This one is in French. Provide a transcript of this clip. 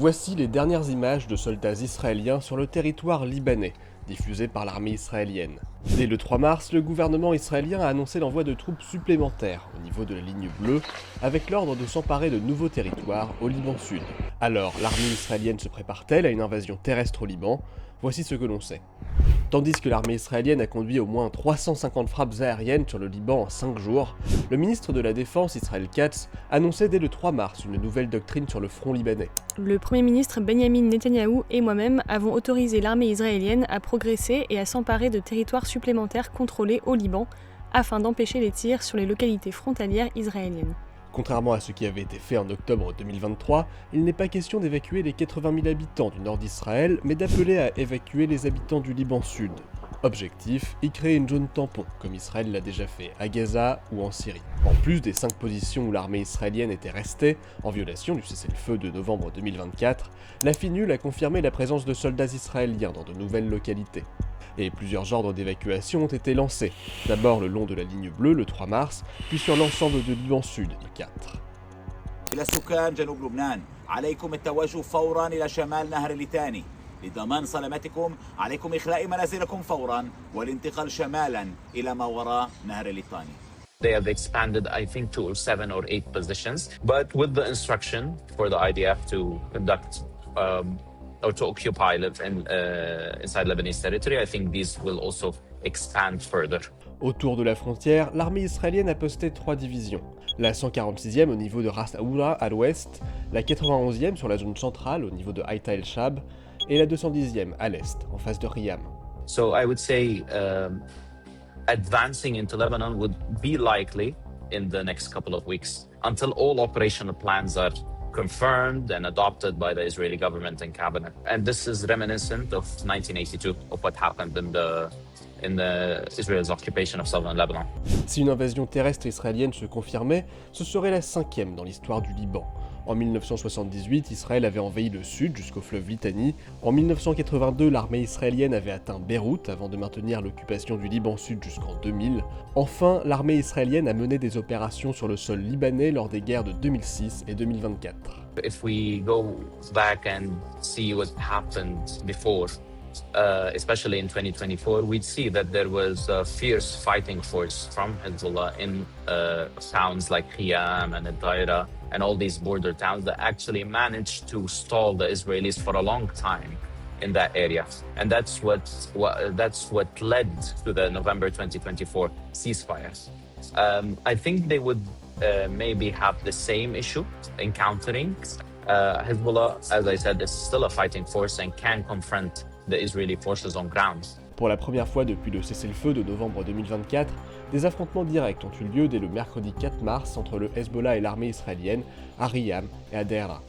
Voici les dernières images de soldats israéliens sur le territoire libanais, diffusées par l'armée israélienne. Dès le 3 mars, le gouvernement israélien a annoncé l'envoi de troupes supplémentaires au niveau de la ligne bleue, avec l'ordre de s'emparer de nouveaux territoires au Liban Sud. Alors, l'armée israélienne se prépare-t-elle à une invasion terrestre au Liban? Voici ce que l'on sait. Tandis que l'armée israélienne a conduit au moins 350 frappes aériennes sur le Liban en 5 jours, le ministre de la Défense Israël Katz annonçait dès le 3 mars une nouvelle doctrine sur le front libanais. Le Premier ministre Benyamin Netanyahou et moi-même avons autorisé l'armée israélienne à progresser et à s'emparer de territoires supplémentaires contrôlés au Liban, afin d'empêcher les tirs sur les localités frontalières israéliennes. Contrairement à ce qui avait été fait en octobre 2023, il n'est pas question d'évacuer les 80 000 habitants du nord d'Israël, mais d'appeler à évacuer les habitants du Liban Sud. Objectif, y créer une zone tampon, comme Israël l'a déjà fait à Gaza ou en Syrie. En plus des 5 positions où l'armée israélienne était restée, en violation du cessez-le-feu de novembre 2024, la FINUL a confirmé la présence de soldats israéliens dans de nouvelles localités. Et plusieurs ordres d'évacuation ont été lancés, d'abord le long de la ligne bleue le 3 mars, puis sur l'ensemble de Liban Sud le 4. إلى السكان جنوب لبنان عليكم التوجه فورا إلى شمال نهر الليتاني لضمان سلامتكم عليكم إخلاء منازلكم فورا والانتقال شمالا إلى ما وراء نهر الليتاني. They have expanded, I think, to 7 or 8 positions, but with the instruction for the IDF to conduct or to occupy inside Lebanese territory. I think these will also expand further. Autour de la frontière, l'armée israélienne a posté 3 divisions. La 146e au niveau de Ras Aoura à l'ouest, la 91e sur la zone centrale au niveau de Haïta el-Shab, et la 210e à l'est, en face de Riyam. So I would say advancing into Lebanon would be likely in the next couple of weeks until all operational plans are confirmed and adopted by the Israeli government and cabinet. And this is reminiscent of 1982, of what happened in the Israel's occupation of southern Lebanon. Si une invasion terrestre israélienne se confirmait, ce serait la 5e dans l'histoire du Liban. En 1978, Israël avait envahi le sud jusqu'au fleuve Litani. En 1982, l'armée israélienne avait atteint Beyrouth avant de maintenir l'occupation du Liban Sud jusqu'en 2000. Enfin, l'armée israélienne a mené des opérations sur le sol libanais lors des guerres de 2006 et 2024. If we go back and see what happened before, especially in 2024, we'd see that there was a fierce fighting force from Hezbollah in towns like Qiyam and Daira and all these border towns that actually managed to stall the Israelis for a long time in that area. And that's what led to the November 2024 ceasefire. I think they would maybe have the same issue encountering. Hezbollah, as I said, is still a fighting force and can confront the Israeli forces on ground. Pour la première fois depuis le cessez-le-feu de novembre 2024, des affrontements directs ont eu lieu dès le mercredi 4 mars entre le Hezbollah et l'armée israélienne à Riyam et à Deira.